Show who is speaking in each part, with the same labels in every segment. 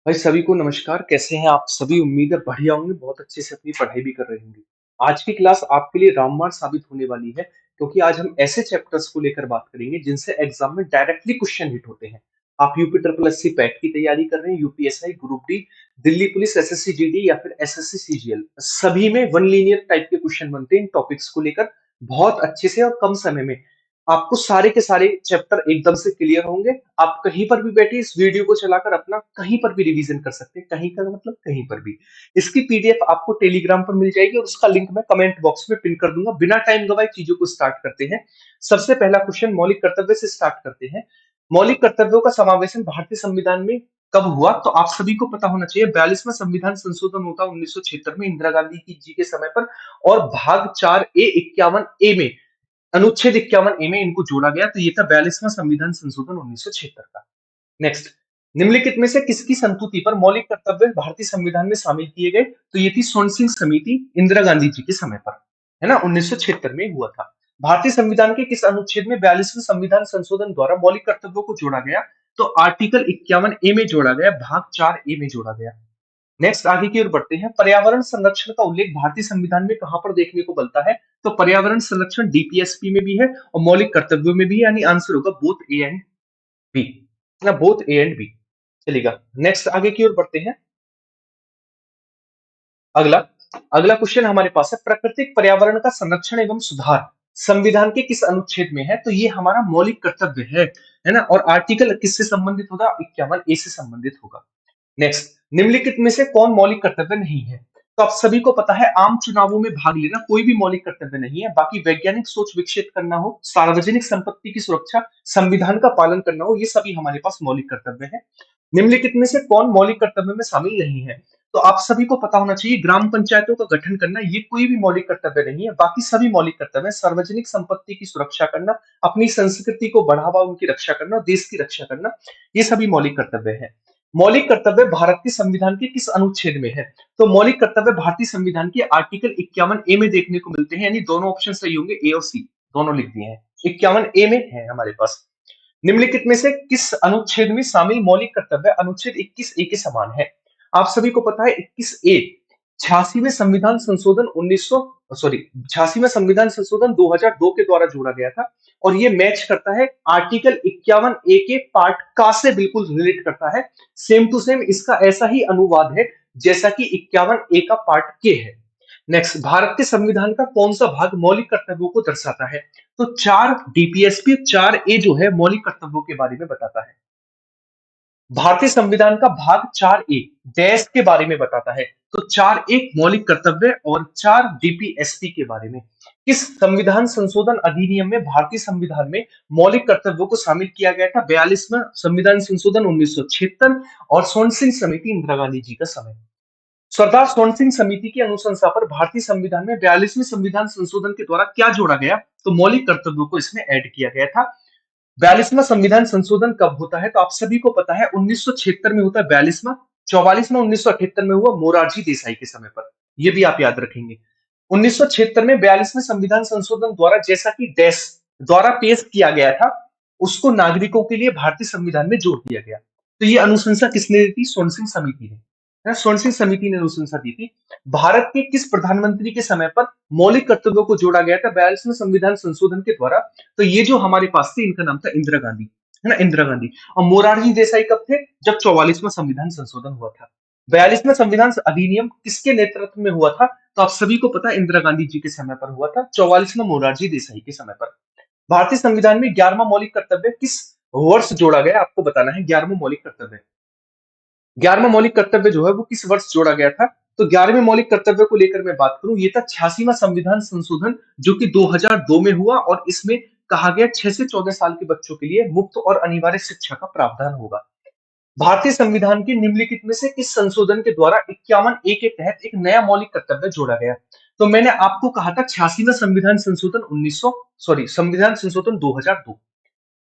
Speaker 1: भाई सभी को नमस्कार। कैसे हैं आप सभी? उम्मीद है बढ़िया होंगे, बहुत अच्छे से अपनी पढ़ाई भी कर रहे होंगे। आज की क्लास आपके लिए रामबाण साबित होने वाली है, क्योंकि आज हम ऐसे चैप्टर्स को लेकर बात करेंगे जिनसे एग्जाम में डायरेक्टली क्वेश्चन हिट होते हैं। आप यूपी ट्रिपल एससी पैट की तैयारी कर रहे हैं, UPSI, group D, Delhi police, SSC GD या फिर एसएससी सीजीएल, सभी में वन लीनियर टाइप के क्वेश्चन बनते हैं इन टॉपिक्स को लेकर बहुत अच्छे से और कम समय में। आपको सारे के सारे चैप्टर एकदम से क्लियर होंगे। आप कहीं पर भी बैठे इस वीडियो को चलाकर अपना कहीं पर भी रिवीजन कर सकते हैं। कहीं का मतलब कहीं पर भी। इसकी पीडीएफ आपको टेलीग्राम पर मिल जाएगी और उसका लिंक मैं कमेंट बॉक्स में पिन कर दूंगा। बिना टाइम गवाए चीजों को स्टार्ट करते हैं। सबसे पहला क्वेश्चन मौलिक कर्तव्य से स्टार्ट करते हैं। मौलिक कर्तव्यों का समावेशन भारतीय संविधान में कब हुआ? तो आप सभी को पता होना चाहिए 42वां संविधान संशोधन होता 1976 में इंदिरा गांधी जी के समय पर। और भाग 4 ए 51 ए में, अनुच्छेद 51 ए में इनको जोड़ा गया। तो ये था 42वां संविधान संशोधन 1976 का। नेक्स्ट, निम्नलिखित में से किसकी संस्तुति पर मौलिक कर्तव्य भारतीय संविधान में शामिल किए गए? तो ये थी सोन सिंह समिति, इंदिरा गांधी जी के समय पर, है ना, 1976 में हुआ था। भारतीय संविधान के किस अनुच्छेद में 42वें संविधान संशोधन द्वारा मौलिक कर्तव्यों को जोड़ा गया? तो आर्टिकल 51 ए में जोड़ा गया, भाग 4 ए में जोड़ा गया। नेक्स्ट, आगे की ओर बढ़ते हैं। पर्यावरण संरक्षण का उल्लेख भारतीय संविधान में कहां पर देखने को मिलता है? तो पर्यावरण संरक्षण डीपीएसपी में भी है और मौलिक कर्तव्यों में भी है, यानी आंसर होगा बोथ ए एंड बी, ना, बोथ ए एंड बी। चलेगा। नेक्स्ट, आगे की ओर बढ़ते हैं। अगला अगला क्वेश्चन हमारे पास है, प्राकृतिक पर्यावरण का संरक्षण एवं सुधार संविधान के किस अनुच्छेद में है? तो ये हमारा मौलिक कर्तव्य है ना, और आर्टिकल किससे संबंधित होगा? 51 ए से संबंधित होगा। नेक्स्ट, निम्नलिखित में से कौन मौलिक कर्तव्य नहीं है? तो आप सभी को पता है आम चुनावों में भाग लेना कोई भी मौलिक कर्तव्य नहीं है। बाकी वैज्ञानिक सोच विकसित करना हो, सार्वजनिक संपत्ति की सुरक्षा, संविधान का पालन करना हो, ये सभी हमारे पास मौलिक कर्तव्य है। निम्नलिखित में से कौन मौलिक कर्तव्य में शामिल नहीं है? तो आप सभी को पता होना चाहिए ग्राम पंचायतों का गठन करना ये कोई भी मौलिक कर्तव्य नहीं है। बाकी सभी मौलिक कर्तव्य है। सार्वजनिक संपत्ति की सुरक्षा करना, अपनी संस्कृति को बढ़ावा, उनकी रक्षा करना, देश की रक्षा करना, ये सभी मौलिक कर्तव्य है। मौलिक कर्तव्य भारत के संविधान के किस अनुच्छेद में है? तो मौलिक कर्तव्य भारतीय संविधान के आर्टिकल 51 ए में देखने को मिलते हैं, यानी दोनों ऑप्शन सही होंगे, ए और सी दोनों लिख दिए हैं। 51 ए में है हमारे पास। निम्नलिखित में से किस अनुच्छेद में शामिल मौलिक कर्तव्य अनुच्छेद 21 ए के समान है? आप सभी को पता है 21 ए 86वें संविधान संशोधन 1900 सॉरी 86वें संविधान संशोधन 2002 के द्वारा जोड़ा गया था। और ये मैच करता है आर्टिकल 51 ए के पार्ट का से, बिल्कुल रिलेट करता है। सेम टू सेम इसका ऐसा ही अनुवाद है जैसा कि 51 ए का पार्ट के है। नेक्स्ट, भारत के संविधान का कौन सा भाग मौलिक कर्तव्यों को दर्शाता है? तो 4 डीपीएसपी 4 ए जो है मौलिक कर्तव्यों के बारे में बताता है। भारतीय संविधान का भाग 4 ए डैश के बारे में बताता है। तो 4 ए मौलिक कर्तव्य और 4 डीपीएसपी के बारे में। किस संविधान संशोधन अधिनियम में भारतीय संविधान में मौलिक कर्तव्यों को शामिल किया गया था? 42वां संविधान संशोधन 1976 और सोन सिंह समिति, इंदिरा गांधी जी का समय। सरदार सोन सिंह समिति की अनुशंसा पर भारतीय संविधान में 42वें संविधान संशोधन के द्वारा क्या जोड़ा गया? तो मौलिक कर्तव्यों को इसमें ऐड किया गया था। 42वां संविधान संशोधन कब होता है? तो आप सभी को पता है 1976 में होता है 42वां। 44वां 1978 में हुआ मोरारजी देसाई के समय पर। ये भी आप याद रखेंगे। 1976 में 42वें संविधान संशोधन द्वारा, जैसा कि डैश द्वारा पेश किया गया था, उसको नागरिकों के लिए भारतीय संविधान में जोड़ दिया गया। तो ये अनुशंसा किसने दी थी? सोन सिंह समिति ने, सोन सिंह समिति ने अनुशंसा दी थी। भारत के किस प्रधानमंत्री के समय पर मौलिक कर्तव्यों को जोड़ा गया था 42वें संविधान संशोधन के द्वारा? तो ये जो हमारे पास थे इनका नाम था इंदिरा गांधी, है ना, इंदिरा गांधी। और मोरारजी देसाई कब थे? जब 44वां संविधान संशोधन हुआ था। 42वां संविधान अधिनियम किसके नेतृत्व में हुआ था? तो आप सभी को पता है इंदिरा गांधी जी के समय पर हुआ था, 44वां मोरारजी देसाई के समय पर। भारतीय संविधान में 11वां मौलिक कर्तव्य किस वर्ष जोड़ा गया? आपको बताना है 11वां मौलिक कर्तव्य। 11वां मौलिक कर्तव्य जो है वो किस वर्ष जोड़ा गया था? तो 11वें मौलिक कर्तव्य को लेकर मैं बात करूं, ये था 86वां संविधान संशोधन, जो कि 2002 में हुआ। और इसमें कहा गया 6 से 14 साल के बच्चों के लिए मुफ्त और अनिवार्य शिक्षा का प्रावधान होगा। भारतीय संविधान के निम्नलिखित में से किस संशोधन के द्वारा 51 ए के तहत एक नया मौलिक कर्तव्य जोड़ा गया? तो मैंने आपको कहा था 86वां संविधान संशोधन 1900 संविधान संशोधन 2002।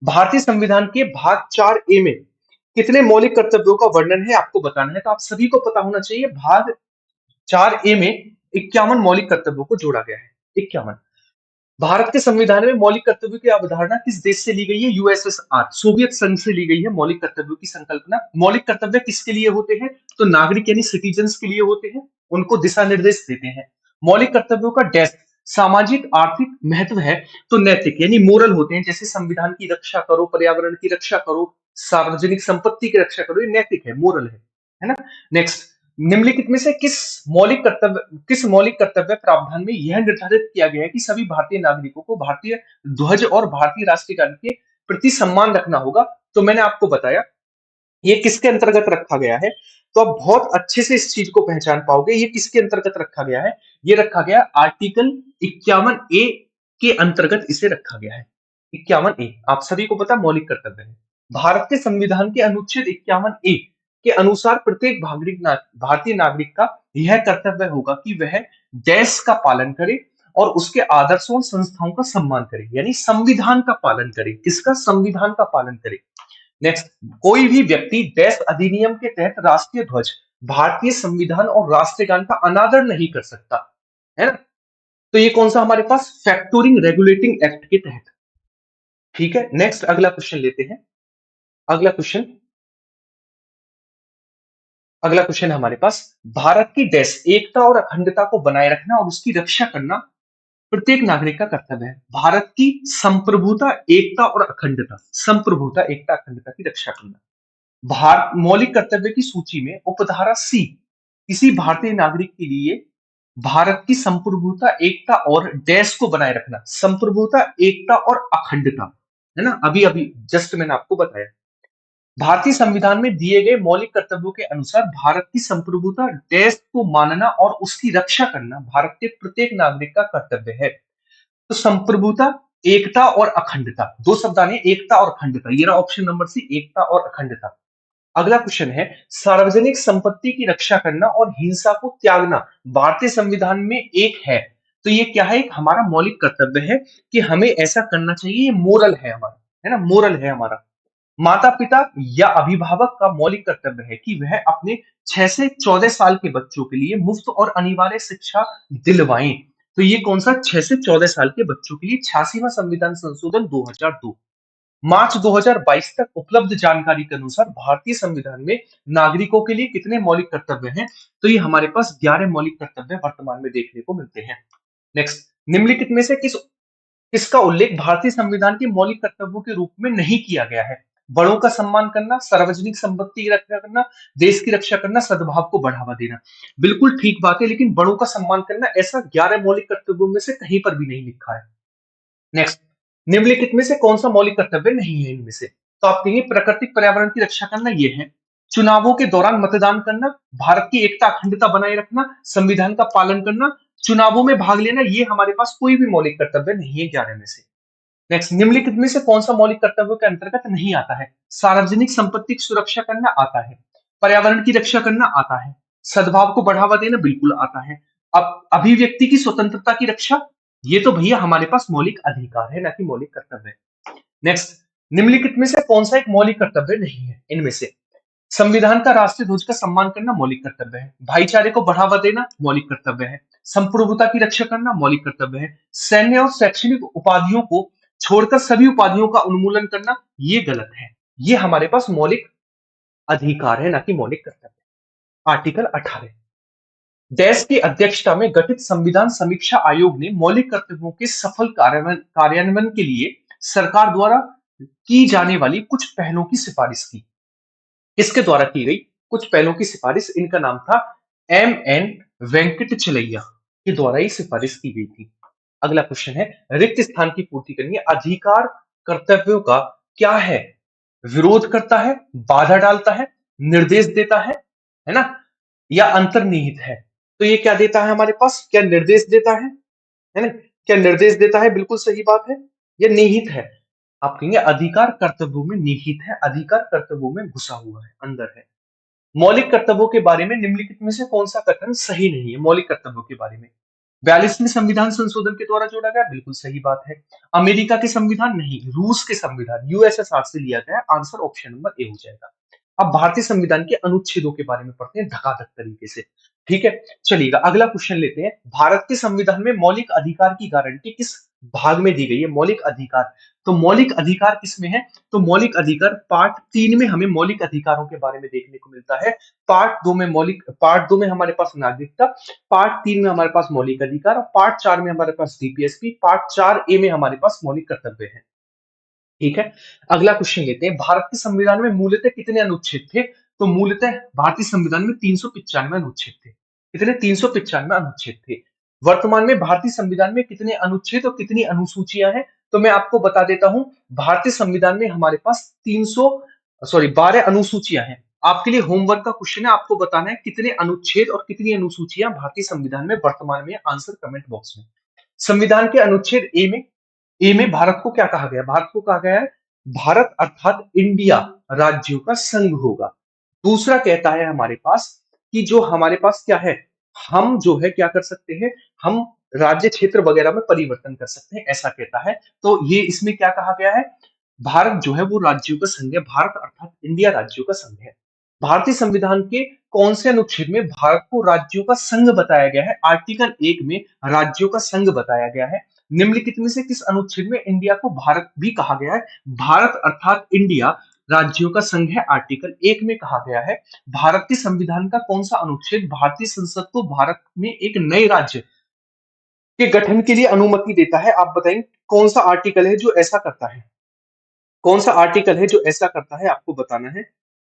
Speaker 1: भारतीय संविधान के भाग 4 ए में कितने मौलिक कर्तव्यों का वर्णन है आपको बताना है। तो आप सभी को पता होना चाहिए भाग 4 ए में 51 मौलिक कर्तव्यों को जोड़ा गया है। 51। भारत के संविधान में मौलिक कर्तव्यों की अवधारणा किस देश से ली गई है? यूएसएसआर, सोवियत संघ से ली गई है मौलिक कर्तव्यों की संकल्पना। मौलिक कर्तव्य किसके लिए होते हैं? तो नागरिक यानी सिटीजन्स के लिए होते हैं, उनको दिशा निर्देश देते हैं। मौलिक कर्तव्यों का डैश सामाजिक आर्थिक महत्व है, तो नैतिक यानी मोरल होते हैं, जैसे संविधान की रक्षा करो, पर्यावरण की रक्षा करो, सार्वजनिक संपत्ति की रक्षा करो, ये नैतिक है, मोरल है ना। नेक्स्ट, निम्नलिखित में से किस मौलिक कर्तव्य प्रावधान में यह निर्धारित किया गया है कि सभी भारतीय नागरिकों को भारतीय ध्वज और भारतीय राष्ट्रीय गान के प्रति सम्मान रखना होगा? तो मैंने आपको बताया ये किसके अंतर्गत रखा गया है, तो आप बहुत अच्छे से इस चीज को पहचान पाओगे ये किसके अंतर्गत रखा गया है। ये रखा गया आर्टिकल 51 ए के अंतर्गत इसे रखा गया है। 51 ए आप सभी को पता मौलिक कर्तव्य है। भारत के संविधान के अनुच्छेद 51 ए के अनुसार प्रत्येक भारतीय नागरिक का यह कर्तव्य होगा कि वह देश का पालन करे और उसके आदर्शों और संस्थाओं का सम्मान करे, यानी संविधान का पालन करे। किसका? संविधान का पालन करे। नेक्स्ट, कोई भी व्यक्ति देश अधिनियम के तहत राष्ट्रीय ध्वज, भारतीय संविधान और राष्ट्रीय गान का अनादर नहीं कर सकता, है ना। तो ये कौन सा हमारे पास? फैक्टोरिंग रेगुलेटिंग एक्ट के तहत। ठीक है, नेक्स्ट अगला क्वेश्चन लेते हैं। अगला क्वेश्चन अगला क्वेश्चन है हमारे पास, भारत की देश एकता और अखंडता को बनाए रखना और उसकी रक्षा करना प्रत्येक नागरिक का कर्तव्य है। भारत की संप्रभुता, एकता और अखंडता, संप्रभुता, एकता, अखंडता की रक्षा करना भारत मौलिक कर्तव्य की सूची में उपधारा सी किसी भारतीय नागरिक के लिए भारत की संप्रभुता, एकता और देश को बनाए रखना, संप्रभुता, एकता और अखंडता, है ना। अभी अभी जस्ट मैंने आपको बताया। भारतीय संविधान में दिए गए मौलिक कर्तव्यों के अनुसार भारत की संप्रभुता, देश को मानना और उसकी रक्षा करना भारत के प्रत्येक नागरिक का कर्तव्य है। तो संप्रभुता, एकता और अखंडता, दो शब्द आने, एकता और अखंडता, ये रहा ऑप्शन नंबर सी, एकता और अखंडता। अगला क्वेश्चन है, सार्वजनिक संपत्ति की रक्षा करना और हिंसा को त्यागना भारतीय संविधान में एक है। तो ये क्या है? एक हमारा मौलिक कर्तव्य है कि हमें ऐसा करना चाहिए, ये मोरल है हमारा, है ना, मोरल है हमारा। माता पिता या अभिभावक का मौलिक कर्तव्य है कि वह अपने 6 से 14 साल के बच्चों के लिए मुफ्त और अनिवार्य शिक्षा दिलवाएं। तो ये कौन सा? 6 से 14 साल के बच्चों के लिए 86वां संविधान संशोधन 2002। मार्च 2022 तक उपलब्ध जानकारी के अनुसार भारतीय संविधान में नागरिकों के लिए कितने मौलिक कर्तव्य हैं? तो ये हमारे पास 11 मौलिक कर्तव्य वर्तमान में देखने को मिलते हैं। नेक्स्ट, निम्नलिखित में से किसका उल्लेख भारतीय संविधान के मौलिक कर्तव्यों के रूप में नहीं किया गया है? बड़ों का सम्मान करना, सार्वजनिक संपत्ति की रक्षा करना, देश की रक्षा करना, सद्भाव को बढ़ावा देना। बिल्कुल ठीक बात है, लेकिन बड़ों का सम्मान करना ऐसा 11 मौलिक कर्तव्यों में से कहीं पर भी नहीं लिखा है। नेक्स्ट, निम्नलिखित में से कौन सा मौलिक कर्तव्य नहीं है इनमें से? तो आप कहेंगे प्राकृतिक पर्यावरण की रक्षा करना, ये है। चुनावों के दौरान मतदान करना, भारत की एकता अखंडता बनाए रखना, संविधान का पालन करना, चुनावों में भाग लेना, ये हमारे पास कोई भी मौलिक कर्तव्य नहीं है 11 में से। नेक्स्ट, निम्नलिखित में से कौन सा मौलिक कर्तव्यों के अंतर्गत नहीं आता है? सार्वजनिक संपत्ति की सुरक्षा करना आता है, पर्यावरण की रक्षा करना आता है, सद्भाव को बढ़ावा देना बिल्कुल आता है, अब अभिव्यक्ति की स्वतंत्रता की रक्षा, ये तो भैया हमारे पास मौलिक अधिकार है, ना कि मौलिक कर्तव्य। नेक्स्ट, निम्नलिखित में से कौन सा एक मौलिक कर्तव्य नहीं है इनमें से? संविधान का राष्ट्रीय ध्वज का सम्मान करना मौलिक कर्तव्य है, भाईचारे को बढ़ावा देना मौलिक कर्तव्य है, संप्रभुता की रक्षा करना मौलिक कर्तव्य है, सैन्य और शैक्षणिक उपाधियों को छोड़कर सभी उपाधियों का उन्मूलन करना ये गलत है। ये हमारे पास मौलिक अधिकार है, ना कि मौलिक कर्तव्य। आर्टिकल 18, देश की अध्यक्षता में गठित संविधान समीक्षा आयोग ने मौलिक कर्तव्यों के सफल कार्यान्वयन के लिए सरकार द्वारा की जाने वाली कुछ पहलों की सिफारिश की। किसके द्वारा की गई कुछ पहलों की सिफारिश? इनका नाम था एम वेंकट चलैया के द्वारा ही सिफारिश की गई थी। अगला क्वेश्चन है, रिक्त स्थान की पूर्ति करनी है, अधिकार कर्तव्यों का क्या है? विरोध करता है, बाधा डालता है, निर्देश देता है ना, या अंतर्निहित है? तो ये क्या देता है हमारे पास? क्या निर्देश देता है ना, क्या निर्देश देता है? बिल्कुल सही बात है। ये निहित है। आप कहेंगे अधिकार कर्तव्यों में निहित है, अधिकार कर्तव्यों में घुसा हुआ है, अंदर है। मौलिक कर्तव्यों के बारे में निम्नलिखित में से कौन सा कथन सही नहीं है? मौलिक कर्तव्यों के बारे में 42वें संविधान संशोधन के द्वारा जोड़ा गया, बिल्कुल सही बात है। अमेरिका के संविधान नहीं, रूस के संविधान यूएसएसआर से लिया गया, आंसर ऑप्शन नंबर ए हो जाएगा। अब भारतीय संविधान के अनुच्छेदों के बारे में पढ़ते हैं धकाधक तरीके से। ठीक है, चलिएगा अगला क्वेश्चन लेते हैं। भारत के संविधान में मौलिक अधिकार की गारंटी किस भाग में दी गई है, मौलिक अधिकार। तो मौलिक अधिकार किसमें है? तो मौलिक अधिकार पार्ट 3 में हमें मौलिक अधिकारों के बारे में देखने को मिलता है। पार्ट 2 में हमारे पास नागरिकता, पार्ट 3 में हमारे पास मौलिक अधिकार, और पार्ट 4 में हमारे पास डीपीएसपी, पार्ट 4 ए में हमारे पास मौलिक कर्तव्य है। ठीक है। अगला क्वेश्चन लेते हैं, भारत के संविधान में मूलतः कितने अनुच्छेद थे? तो मूलतः भारतीय संविधान में 395 अनुच्छेद थे। कितने? 395 अनुच्छेद थे। वर्तमान में भारतीय संविधान में कितने अनुच्छेद और कितनी अनुसूचियां हैं? तो मैं आपको बता देता हूं, भारतीय संविधान में हमारे पास 12 अनुसूचियां हैं। आपके लिए होमवर्क का क्वेश्चन है, आपको बताना है कितने अनुच्छेद और कितनी अनुसूचियां भारतीय संविधान में वर्तमान में, आंसर कमेंट बॉक्स में। संविधान के अनुच्छेद ए में भारत को क्या कहा गया? भारत को कहा गया है, भारत अर्थात इंडिया राज्यों का संघ होगा। दूसरा कहता है हमारे पास कि जो हमारे पास क्या है, हम जो है क्या कर सकते हैं, हम राज्य क्षेत्र वगैरह में परिवर्तन कर सकते हैं, ऐसा कहता है। तो ये इसमें क्या कहा गया है, भारत जो है वो राज्यों का संघ है, भारत अर्थात इंडिया राज्यों का संघ है। भारतीय संविधान के कौन से अनुच्छेद में भारत को राज्यों का संघ बताया गया है? आर्टिकल 1 में राज्यों का संघ बताया गया है। निम्नलिखित में से किस अनुच्छेद में इंडिया को भारत भी कहा गया है? भारत अर्थात इंडिया राज्यों का संघ है, आर्टिकल 1 में कहा गया है। भारत के संविधान का कौन सा अनुच्छेद भारतीय संसद को भारत में एक नए राज्य के गठन के लिए अनुमति देता है? आप बताएंगे कौन सा आर्टिकल है जो ऐसा करता है? कौन सा आर्टिकल है जो ऐसा करता है, आपको बताना है।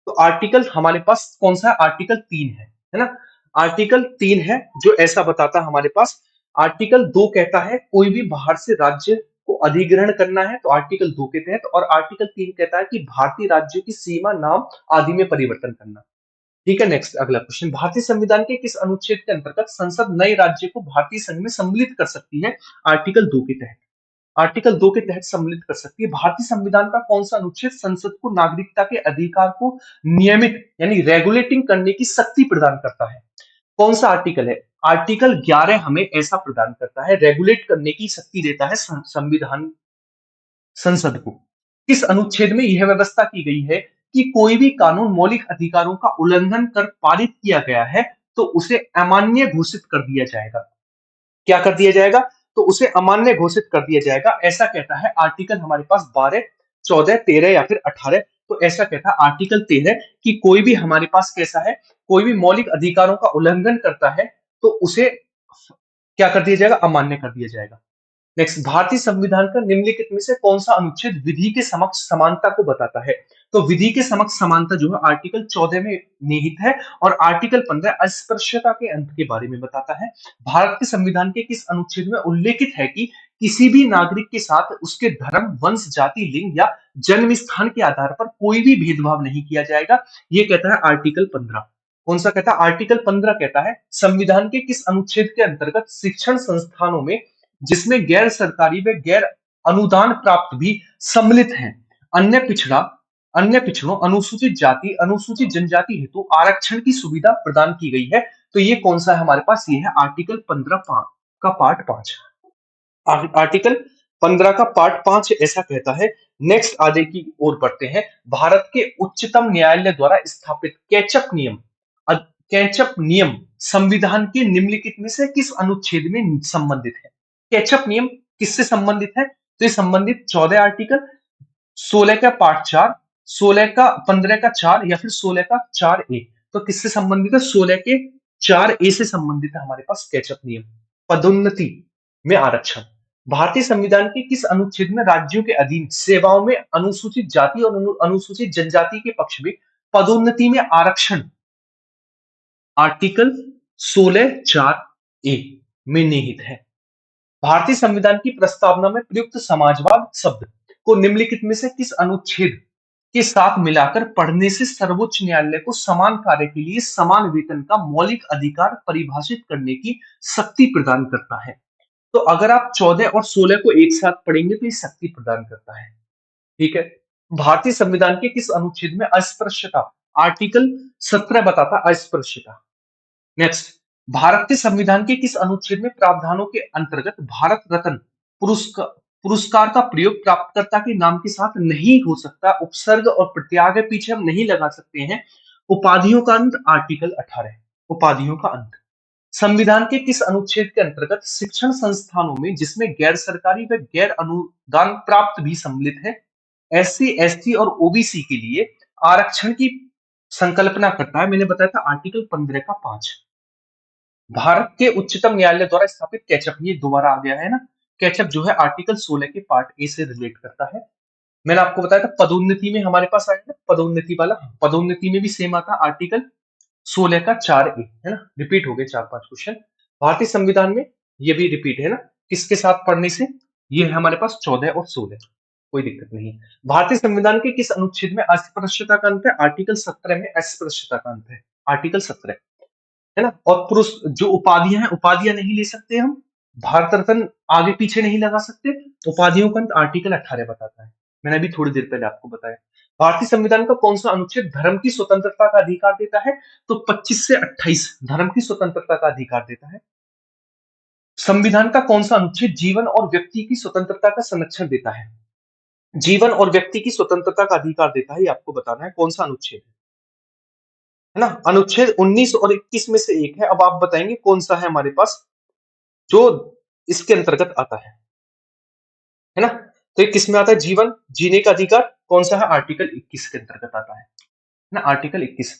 Speaker 1: तो आर्टिकल हमारे पास कौन सा है? आर्टिकल 3 है ना? आर्टिकल 3 है जो ऐसा बताता है हमारे पास। आर्टिकल 2 कहता है कोई भी बाहर से राज्य को अधिग्रहण करना है, तो आर्टिकल 2 के तहत। और आर्टिकल 3 कहता है कि भारतीय राज्यों की सीमा, नाम आदि में परिवर्तन करना। ठीक है। नेक्स्ट अगला क्वेश्चन, भारतीय संविधान के किस अनुच्छेद के अंतर्गत संसद नए राज्य को भारतीय संघ में सम्मिलित कर सकती है? आर्टिकल 2 के तहत। आर्टिकल 2 के तहत सम्मिलित कर सकती है। भारतीय संविधान का कौन सा अनुच्छेद संसद को नागरिकता के अधिकार को नियमित यानी रेगुलेटिंग करने की शक्ति प्रदान करता है? कौन सा आर्टिकल है? आर्टिकल 11 हमें ऐसा प्रदान करता है, रेगुलेट करने की शक्ति देता है संविधान संसद को। किस अनुच्छेद में यह व्यवस्था की गई है कि कोई भी कानून मौलिक अधिकारों का उल्लंघन कर पारित किया गया है तो उसे अमान्य घोषित कर दिया जाएगा? क्या कर दिया जाएगा? तो उसे अमान्य घोषित कर दिया जाएगा, ऐसा कहता है आर्टिकल हमारे पास 12, 14, 13 या फिर 18। तो ऐसा कहता है आर्टिकल 13 कि कोई भी हमारे पास कैसा है, कोई भी मौलिक अधिकारों का उल्लंघन करता है तो उसे क्या कर दिया जाएगा? अमान्य कर दिया जाएगा। नेक्स्ट, भारतीय संविधान का निम्नलिखित में से कौन सा अनुच्छेद विधि के समक्ष समानता को बताता है? तो विधि के समक्ष समानता जो है आर्टिकल 14 में निहित है, और आर्टिकल 15 अस्पृश्यता के अंत के बारे में बताता है। भारत के संविधान के किस अनुच्छेद में उल्लेखित है कि किसी भी नागरिक के साथ उसके धर्म, वंश, जाति, लिंग या जन्म स्थान के आधार पर कोई भी भेदभाव नहीं किया जाएगा? ये कहता है आर्टिकल 15। कौन सा कहता है? आर्टिकल 15 कहता है संविधान के किस अनुच्छेद के अंतर्गत शिक्षण संस्थानों में, जिसमें गैर सरकारी व गैर अनुदान प्राप्त भी सम्मिलित हैं, अन्य पिछड़ा अन्य पिछड़ों, अनुसूचित जाति, अनुसूचित जनजाति हेतु आरक्षण की सुविधा प्रदान की गई है? तो ये कौन सा है हमारे पास? ये है आर्टिकल 15 का पार्ट 5। आर्टिकल 15 का पार्ट 5 ऐसा कहता है। नेक्स्ट आगे की ओर बढ़ते हैं। भारत के उच्चतम न्यायालय द्वारा स्थापित कैचअप नियम, कैचअप नियम संविधान के निम्नलिखित में से किस अनुच्छेद में संबंधित है? कैचअप नियम किससे संबंधित है? तो ये संबंधित 14 आर्टिकल, 16 का पार्ट 4, 16 का 15 का 4 या फिर 16 का 4 ए। तो किससे संबंधित है? 16 के 4 ए से संबंधित है हमारे पास कैचअप नियम। पदोन्नति में आरक्षण, भारतीय संविधान के किस अनुच्छेद में राज्यों के अधीन सेवाओं में अनुसूचित जाति और अनुसूचित जनजाति के पक्ष में पदोन्नति में आरक्षण? आर्टिकल 16(4)(ए) में निहित है। भारतीय संविधान की प्रस्तावना में प्रयुक्त समाजवाद शब्द को निम्नलिखित में से किस अनुच्छेद के साथ मिलाकर पढ़ने से सर्वोच्च न्यायालय को समान कार्य के लिए समान वेतन का मौलिक अधिकार परिभाषित करने की शक्ति प्रदान करता है? तो अगर आप 14 और 16 को एक साथ पढ़ेंगे तो ये शक्ति प्रदान करता है। ठीक है। भारतीय संविधान के किस अनुच्छेद में अस्पृश्यता, आर्टिकल 17 बताता अस्पृश्यता। नेक्स्ट, भारत के संविधान के किस अनुच्छेद में प्रावधानों के अंतर्गत भारत रत्न पुरस्कार का प्रयोग प्राप्तकर्ता के नाम के साथ नहीं हो सकता? उपसर्ग और प्रत्याग पीछे हम नहीं लगा सकते हैं। उपाधियों का अंत, आर्टिकल 18 उपाधियों का अंत। संविधान के किस अनुच्छेद के अंतर्गत शिक्षण संस्थानों में जिसमें गैर सरकारी व गैर अनुदान प्राप्त भी सम्मिलित है, एससी, एसटी और ओबीसी के लिए आरक्षण की संकल्पना करता है? मैंने बताया था आर्टिकल 15 का 5। भारत के उच्चतम न्यायालय द्वारा स्थापित कैचअप, ये दोबारा आ गया है ना। कैचअप जो है आर्टिकल 16 के पार्ट ए से रिलेट करता है। मैंने आपको बताया था पदोन्नति में हमारे पास आया ना, पदोन्नति वाला, पदोन्नति में भी सेम आता आर्टिकल 16 का 4 ए, है ना। रिपीट हो गए 4-5 क्वेश्चन भारतीय संविधान में, ये भी रिपीट है ना। किसके साथ पढ़ने से? ये है हमारे पास 14 और 16, कोई दिक्कत नहीं। भारतीय संविधान के किस अनुच्छेद में अस्पृश्यता का अंत है? आर्टिकल 17 में अस्पृश्यता का अंत है, आर्टिकल 17, है ना। और पुरुष जो उपाधियां हैं, उपाधियां नहीं ले सकते हम, भारत रत्न आगे पीछे नहीं लगा सकते, उपाधियों का अंत आर्टिकल 18 बताता है। मैंने अभी थोड़ी देर पहले आपको बताया। भारतीय संविधान का कौन सा अनुच्छेद धर्म की स्वतंत्रता का अधिकार देता है? तो 25 से 28 धर्म की स्वतंत्रता का अधिकार देता है। संविधान का कौन सा अनुच्छेद जीवन और व्यक्ति की स्वतंत्रता का संरक्षण देता है? जीवन और व्यक्ति की स्वतंत्रता का अधिकार देता है, ये आपको बताना है कौन सा अनुच्छेद है ना। अनुच्छेद 19 और 21 में से एक है। अब आप बताएंगे कौन सा है हमारे पास जो इसके अंतर्गत आता है ना। तो ये किस में आता है? जीवन, जीने का अधिकार कौन सा है? आर्टिकल 21 के अंतर्गत आता है ना, आर्टिकल 21,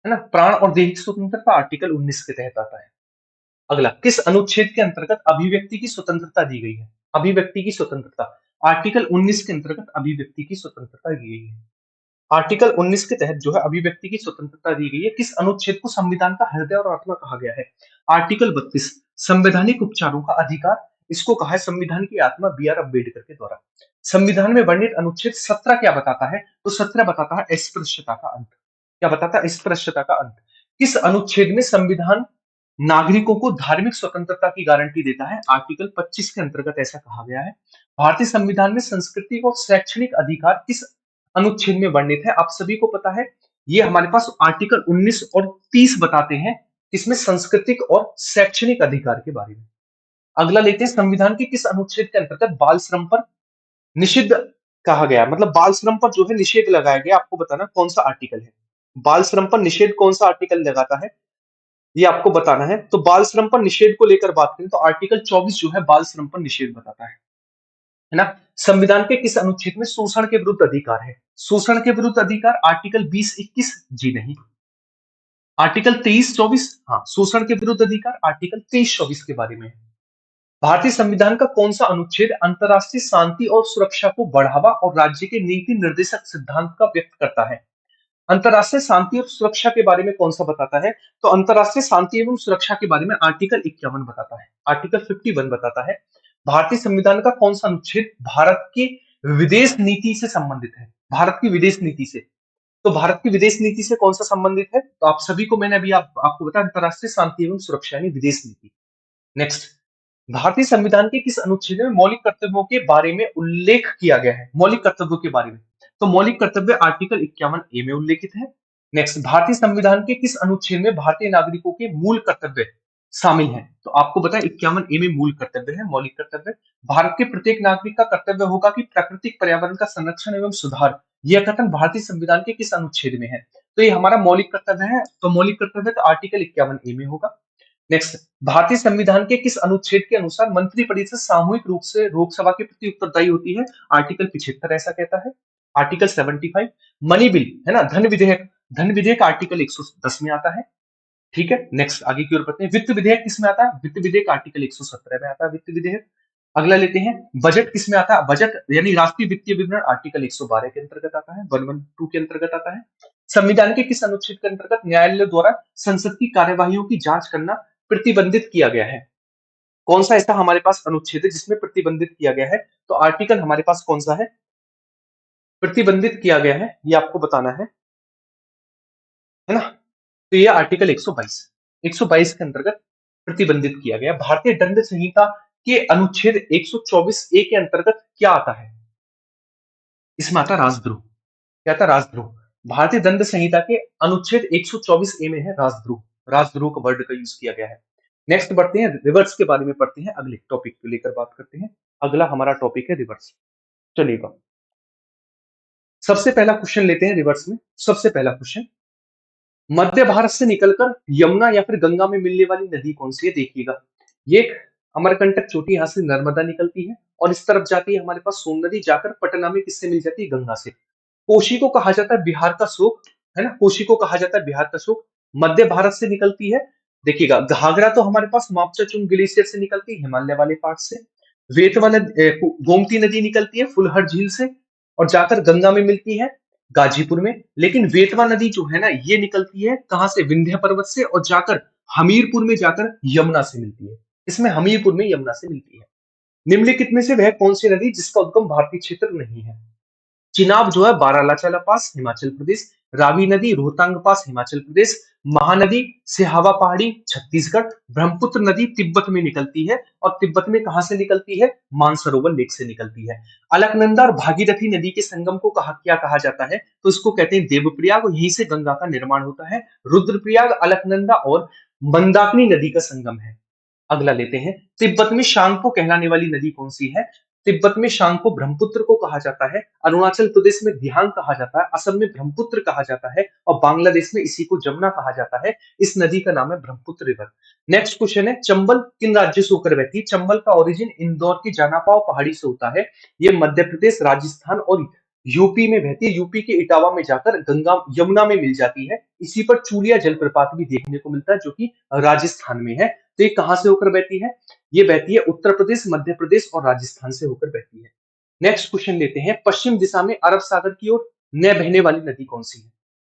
Speaker 1: है ना। प्राण और दैहिक स्वतंत्रता आर्टिकल 19 के तहत आता है। अगला, किस अनुच्छेद के अंतर्गत अभिव्यक्ति की स्वतंत्रता दी गई है? अभिव्यक्ति की स्वतंत्रता आर्टिकल 19 के अंतर्गत अभिव्यक्ति की स्वतंत्रता दी गई है। आर्टिकल 19 के तहत जो है अभिव्यक्ति की स्वतंत्रता दी गई है। किस अनुच्छेद को संविधान का हृदय और आत्मा कहा गया है? आर्टिकल 32 संवैधानिक उपचारों का अधिकार, इसको कहा है संविधान की आत्मा बी आर अम्बेडकर के द्वारा। संविधान में वर्णित अनुच्छेद 17 क्या बताता है? तो 17 बताता है अस्पृश्यता का अंत। क्या बताता है? अस्पृश्यता का अंत। किस अनुच्छेद में संविधान नागरिकों को धार्मिक स्वतंत्रता की गारंटी देता है? आर्टिकल 25 के अंतर्गत ऐसा कहा गया है। भारतीय संविधान में संस्कृति और शैक्षणिक अधिकार किस अनुच्छेद में वर्णित है? आप सभी को पता है, ये हमारे पास आर्टिकल 19 और 30 बताते हैं इसमें सांस्कृतिक और शैक्षणिक अधिकार के बारे में। अगला लेते हैं, संविधान के किस अनुच्छेद के अंतर्गत बाल श्रम पर निषिद्ध कहा गया, मतलब बाल श्रम पर जो है निषेध लगाया गया, आपको बताना कौन सा आर्टिकल है। बाल श्रम पर निषेध कौन सा आर्टिकल लगाता है, ये आपको बताना है। तो बाल श्रम पर निषेध को लेकर बात करें तो आर्टिकल 24 जो है बाल श्रम पर निषेध बताता है ना। संविधान के किस अनुच्छेद में शोषण के विरुद्ध अधिकार है? शोषण के विरुद्ध अधिकार आर्टिकल 20-21, जी नहीं। आर्टिकल 23-24, हाँ। शोषण के विरुद्ध अधिकार आर्टिकल 23-24 के बारे में है। भारतीय संविधान का कौन सा अनुच्छेद अंतरराष्ट्रीय शांति और सुरक्षा को बढ़ावा और राज्य के नीति निर्देशक सिद्धांत का व्यक्त करता है? अंतरराष्ट्रीय शांति और सुरक्षा के बारे में कौन सा बताता है? तो अंतरराष्ट्रीय शांति एवं सुरक्षा के बारे में आर्टिकल 51 बताता है, आर्टिकल 51 बताता है। भारतीय संविधान का कौन सा अनुच्छेद भारत की विदेश नीति से संबंधित है? भारत की विदेश नीति से। तो भारत की विदेश नीति से कौन सा संबंधित है? तो आप सभी को मैंने अभी आपको बताया अंतरराष्ट्रीय शांति एवं सुरक्षा यानी विदेश नीति। नेक्स्ट, भारतीय संविधान के किस अनुच्छेद में मौलिक कर्तव्यों के बारे में उल्लेख किया गया है? मौलिक कर्तव्यों के बारे में, तो मौलिक कर्तव्य आर्टिकल 51 ए में उल्लेखित है। नेक्स्ट, भारतीय संविधान के किस अनुच्छेद में भारतीय नागरिकों के मूल कर्तव्य शामिल हैं? तो आपको बताया 51 ए में मूल कर्तव्य है, मौलिक कर्तव्य। भारत के प्रत्येक नागरिक का कर्तव्य होगा कि प्राकृतिक पर्यावरण का संरक्षण एवं सुधार, यह कथन भारतीय संविधान के किस अनुच्छेद में है? तो ये हमारा मौलिक कर्तव्य है, तो मौलिक कर्तव्य तो आर्टिकल 51 ए में होगा। नेक्स्ट, भारतीय संविधान के किस अनुच्छेद के अनुसार मंत्रिपरिषद सामूहिक रूप से लोकसभा के प्रति उत्तरदायी होती है? आर्टिकल 75 ऐसा कहता है। आर्टिकल 75। मनी बिल, है ना, धन विधेयक, धन विधेयक आर्टिकल 110 में आता है। ठीक है, नेक्स्ट आगे की ओर बढ़ते हैं। वित्त विधेयक किस में आता है? वित्त विधेयक आर्टिकल 117 में आता है वित्त विधेयक। अगला लेते हैं, बजट किस में आता है? बजट यानी राष्ट्रीय वित्तीय विवरण आर्टिकल 112 के अंतर्गत आता है, 112 के अंतर्गत आता है। संविधान के किस अनुच्छेद के अंतर्गत न्यायालय द्वारा संसद की कार्यवाहियों की जांच करना प्रतिबंधित किया गया है? कौन सा ऐसा हमारे पास अनुच्छेद है जिसमें प्रतिबंधित किया गया है? तो आर्टिकल हमारे पास कौन सा है प्रतिबंधित किया गया है, ये आपको बताना है ना। तो ये आर्टिकल 122, 122 के अंतर्गत प्रतिबंधित किया गया। भारतीय दंड संहिता के अनुच्छेद 124 ए के अंतर्गत क्या आता है? इसमें आता राजद्रोह। क्या था? राजद्रोह। भारतीय दंड संहिता के अनुच्छेद 124 ए में है राजद्रोह, राजद्रोह का वर्ड का यूज किया गया है। नेक्स्ट बढ़ते हैं, रिवर्स के बारे में पढ़ते हैं, अगले टॉपिक को लेकर बात करते हैं। अगला हमारा टॉपिक है रिवर्स। चलिएगा, सबसे पहला क्वेश्चन लेते हैं रिवर्स में। सबसे पहला क्वेश्चन, मध्य भारत से निकलकर यमुना या फिर गंगा में मिलने वाली नदी कौन सी है? देखिएगा, ये एक अमरकंटक चोटी, यहाँ से नर्मदा निकलती है और इस तरफ जाती है हमारे पास सोन नदी, जाकर पटना में किससे मिल जाती है? गंगा से। कोशी को कहा जाता है बिहार का शोक, है ना? कोशी को कहा जाता है बिहार का शोक। मध्य भारत से निकलती है। देखिएगा, घाघरा तो हमारे पास मापचाचुंग ग्लेशियर से निकलती है, हिमालय वाले पार्ट से। वेतवा नदी, गोमती नदी निकलती है फुलहर झील से और जाकर गंगा में मिलती है गाजीपुर में। लेकिन वेतवा नदी जो है ना, ये निकलती है कहां से? विंध्य पर्वत से और जाकर हमीरपुर में जाकर यमुना से मिलती है। इसमें हमीरपुर में यमुना से मिलती है। निम्नलिखित में से वह कौन सी नदी जिसका उद्गम भारतीय क्षेत्र नहीं है? चिनाब जो है बारालाचाला पास, हिमाचल प्रदेश। रावी नदी रोहतांग पास, हिमाचल प्रदेश। महानदी सिहावा पहाड़ी, छत्तीसगढ़। ब्रह्मपुत्र नदी तिब्बत में निकलती है और तिब्बत में कहां से निकलती है? मानसरोवर लेक से निकलती है। अलकनंदा और भागीरथी नदी के संगम को क्या कहा जाता है? तो इसको कहते हैं देवप्रयाग, और यहीं से गंगा का निर्माण होता है। रुद्रप्रयाग अलकनंदा और मंदाकिनी नदी का संगम है। अगला लेते हैं, तिब्बत में शांगपो कहलाने वाली नदी कौन सी है? तिब्बत में शांगपो ब्रह्मपुत्र को कहा जाता है। अरुणाचल प्रदेश में दिहांग कहा जाता है। असम में ब्रह्मपुत्र कहा जाता है और बांग्लादेश में इसी को जमुना कहा जाता है। इस नदी का नाम है ब्रह्मपुत्र रिवर। नेक्स्ट क्वेश्चन है, चंबल किन राज्यों से होकर बहती है? चंबल का ओरिजिन इंदौर की जानापाव पहाड़ी से होता है। ये मध्य प्रदेश, राजस्थान और यूपी में बहती है। यूपी के इटावा में जाकर गंगा यमुना में मिल जाती है। इसी पर चूलिया जलप्रपात भी देखने को मिलता है, जो कि राजस्थान में है। तो ये कहां से होकर बहती है? ये बहती है उत्तर प्रदेश, मध्य प्रदेश और राजस्थान से होकर बहती है। नेक्स्ट क्वेश्चन लेते हैं, पश्चिम दिशा में अरब सागर की ओर न बहने वाली नदी कौन सी है?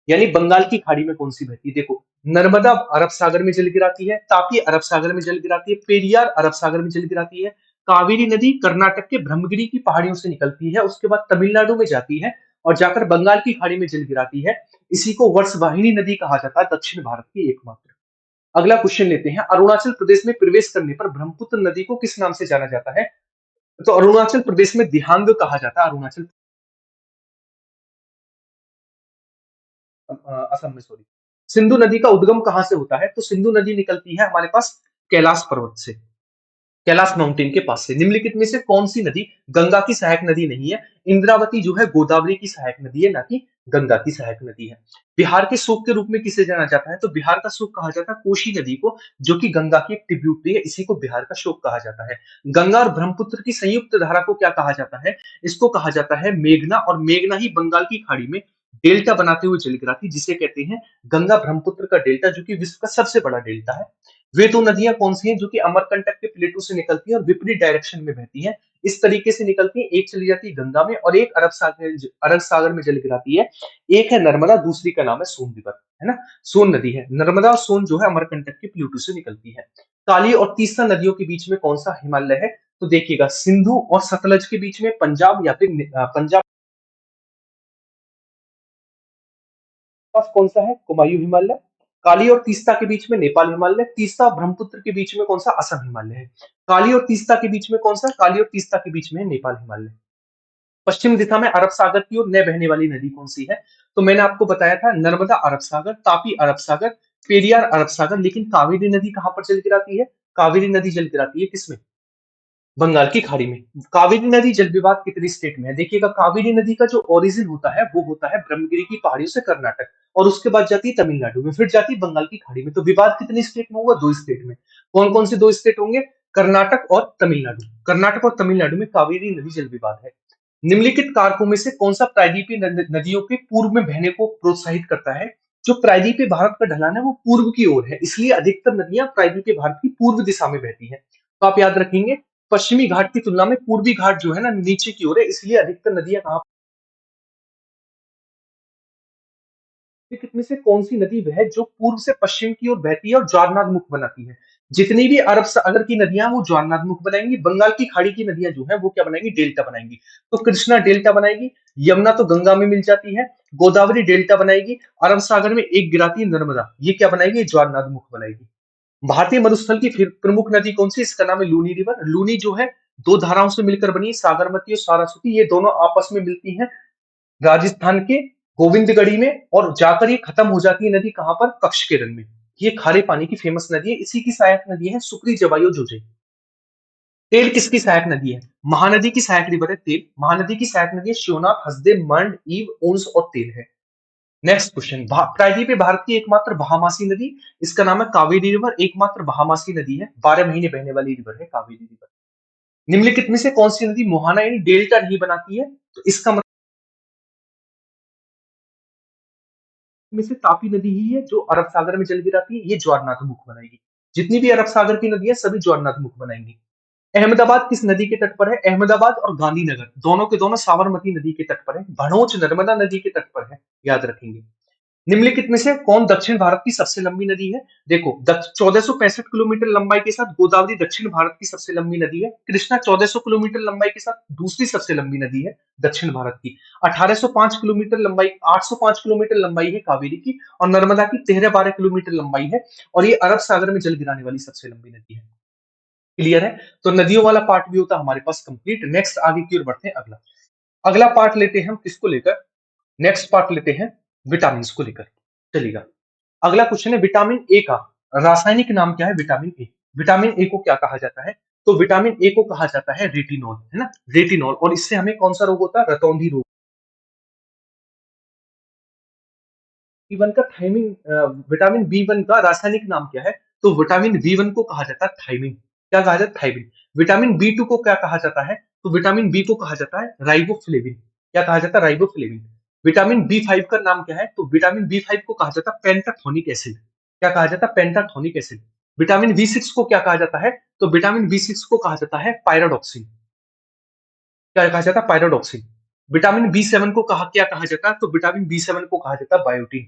Speaker 1: यानी बंगाल की खाड़ी में कौन सी बहती है? देखो, नर्मदा अरब सागर में जल गिराती है, तापी अरब सागर में जल गिराती है, पेरियार अरब सागर में जल गिराती है। कावेरी नदी कर्नाटक के ब्रह्मगिरी की पहाड़ियों से निकलती है, उसके बाद तमिलनाडु में जाती है और जाकर बंगाल की खाड़ी में जल गिराती है। इसी को वर्षवाहिनी नदी कहा जाता है, दक्षिण भारत की एकमात्र। अगला क्वेश्चन लेते हैं, अरुणाचल प्रदेश में प्रवेश करने पर ब्रह्मपुत्र नदी को किस नाम से जाना जाता है? तो अरुणाचल प्रदेश में दिहांग कहा जाता है। अरुणाचल असम में, सॉरी। सिंधु नदी का उद्गम कहां से होता है? तो सिंधु नदी निकलती है हमारे पास कैलाश पर्वत से, कैलाश माउंटेन के पास से। निम्नलिखित में से कौन सी नदी गंगा की सहायक नदी नहीं है? इंद्रावती जो है गोदावरी की सहायक नदी है, ना कि गंगा की सहायक नदी है। बिहार के शोक के रूप में किसे जाना जाता है? तो बिहार का शोक कहा जाता है कोशी नदी को, जो कि गंगा की एक ट्रिब्यूटरी है। इसी को बिहार का शोक कहा जाता है। गंगा और ब्रह्मपुत्र की संयुक्त धारा को क्या कहा जाता है? इसको कहा जाता है मेघना, और मेघना ही बंगाल की खाड़ी में डेल्टा बनाते हुए जल गिराती, जिसे कहते हैं गंगा ब्रह्मपुत्र का डेल्टा, जो कि विश्व का सबसे बड़ा डेल्टा है। वे दो नदियां कौन सी हैं जो कि अमरकंटक के प्लेटो से निकलती हैं और विपरीत डायरेक्शन में बहती हैं? इस तरीके से निकलती है, एक चली जाती है गंगा में और एक अरब सागर में जल गिराती है। एक है नर्मदा, दूसरी का नाम है सोन रिवर, है ना? सोन नदी है। नर्मदा और सोन जो है अमरकंटक के प्लेटो से निकलती है। काली और तीस्ता नदियों के बीच में कौन सा हिमालय है? तो देखिएगा, सिंधु और सतलज के बीच में पंजाब, या फिर पंजाब पास कौन सा है? कुमायूं हिमालय। काली और तीस्ता के बीच में नेपाल हिमालय। तीस्ता और ब्रह्मपुत्र के बीच में कौन सा? असम हिमालय है। काली और तीस्ता के बीच में कौन सा? काली और तीस्ता के बीच में है नेपाल हिमालय। पश्चिम दिशा में अरब सागर की ओर न बहने वाली नदी कौन सी है? तो मैंने आपको बताया था, नर्मदा अरब सागर, तापी अरब सागर, पेरियार अरब सागर। लेकिन कावेरी नदी कहां पर जल गिराती है? कावेरी नदी जल गिराती है किसमें? बंगाल की खाड़ी में। कावेरी नदी जल विवाद कितनी स्टेट में है? देखिएगा, कावेरी नदी का जो ओरिजिन होता है वो होता है ब्रह्मगिरी की पहाड़ियों से कर्नाटक, और उसके बाद जाती है तमिलनाडु में, फिर जाती है बंगाल की खाड़ी में। तो विवाद कितनी स्टेट में होगा? दो स्टेट में। कौन कौन से दो स्टेट होंगे? कर्नाटक और तमिलनाडु। कर्नाटक और तमिलनाडु में कावेरी नदी जल विवाद है। निम्नलिखित कारकों में से कौन सा प्रायद्वीपीय नदियों के पूर्व में बहने को प्रोत्साहित करता है? जो प्रायद्वीपीय भारत का ढलान है वो पूर्व की ओर है, इसलिए अधिकतर नदियां प्रायद्वीपीय भारत की पूर्व दिशा में बहती है। तो आप याद रखेंगे, पश्चिमी घाट की तुलना में पूर्वी घाट जो है ना, नीचे की ओर है, इसलिए अधिकतर नदियां कहां? में से कौन सी नदी वह है जो पूर्व से पश्चिम की ओर बहती है और ज्वारनाद मुख बनाती है? जितनी भी अरब सागर की नदियां वो ज्वारनाद मुख बनाएंगी। बंगाल की खाड़ी की नदियां जो है वो क्या बनाएंगी? डेल्टा बनाएंगी। तो कृष्णा डेल्टा बनाएगी, यमुना तो गंगा में मिल जाती है, गोदावरी डेल्टा बनाएगी, अरब सागर में एक गिराती है नर्मदा, ये क्या बनाएगी? ज्वारनाद मुख बनाएगी। भारतीय मरुस्थल की फिर प्रमुख नदी कौन सी? इसका नाम है लूनी रिवर। लूनी जो है दो धाराओं से मिलकर बनी, सागरमती और सारास्वती। ये दोनों आपस में मिलती हैं राजस्थान के गोविंदगढ़ी में, और जाकर ये खत्म हो जाती है नदी कहां पर? कच्छ के रन में। ये खारे पानी की फेमस नदी है। इसी की सहायक नदी है सुक्री, जवायो, जोजे। तेल किसकी सहायक नदी है? महानदी की सहायक रिवर है तेल। महानदी की सहायक नदी है शिवनाथ, हसदेव, मंड, ईव, ओंस और तेल है। नेक्स्ट क्वेश्चन, प्रायद्वीप पे भारत की एकमात्र बाहामासी नदी, इसका नाम है कावेरी रिवर, एकमात्र बाहामासी नदी है, 12 महीने बहने वाली रिवर है कावेरी रिवर। निम्नलिखित में से कौन सी नदी मोहाना यानी डेल्टा नहीं बनाती है? तो इसका मतलब में से तापी नदी ही है जो अरब सागर में जल गिराती है, ये ज्वारनाथ मुख बनाएगी। जितनी भी अरब सागर की नदी है सभी ज्वारनाथ मुख बनाएंगी। अहमदाबाद किस नदी के तट पर है? अहमदाबाद और गांधीनगर दोनों के दोनों साबरमती नदी के तट पर है। भनोच नर्मदा नदी के तट पर है, याद रखेंगे। निम्नलिखित में से कौन दक्षिण भारत की सबसे लंबी नदी है? देखो, 1465 किलोमीटर लंबाई के साथ गोदावरी दक्षिण भारत की सबसे लंबी नदी है। कृष्णा 1400 किलोमीटर लंबाई के साथ दूसरी सबसे लंबी नदी है दक्षिण भारत की। 1805 किलोमीटर लंबाई 805 किलोमीटर लंबाई है कावेरी की, और नर्मदा की 13-12 किलोमीटर लंबाई है, और ये अरब सागर में जल गिराने वाली सबसे लंबी नदी है। क्लियर है? तो नदियों वाला पार्ट भी होता है हमारे पास कंप्लीट। नेक्स्ट आगे की ओर बढ़ते हैं। अगला अगला पार्ट लेते हैं हम किसको लेकर? नेक्स्ट पार्ट लेते हैं विटामिन को लेकर। चलिएगा, अगला क्वेश्चन है विटामिन ए का रासायनिक नाम क्या है? Vitamin A. विटामिन ए को क्या कहा जाता है? तो विटामिन ए को कहा जाता है रेटिनॉल, है ना, रेटिनॉल। और इससे हमें कौन सा रोग होता है? रतौंधी रोग। बी वन का थाइमिन, विटामिन बी वन का रासायनिक नाम क्या है? तो विटामिन बी वन को कहा जाता है थाइमिन। क्या कहा जाता है? थाइमिन। विटामिन बी टू को क्या कहा जाता है? तो विटामिन बी को कहा जाता है राइबोफ्लेविन। क्या कहा जाता है? राइबोफ्लेविन। विटामिन बी फाइव का नाम क्या है? तो विटामिन बी फाइव को कहा जाता है पेंटाथोनिक एसिड। क्या कहा जाता है? Pantothenic acid. Vitamin B six को क्या कहा जाता है? तो विटामिन बी सिक्स को कहा जाता है पायरोडॉक्सिन। क्या कहा जाता है? पायरोडॉक्सिन। विटामिन बी सेवन को क्या कहा जाता है? तो विटामिन बी सेवन को कहा जाता है बायोटिन।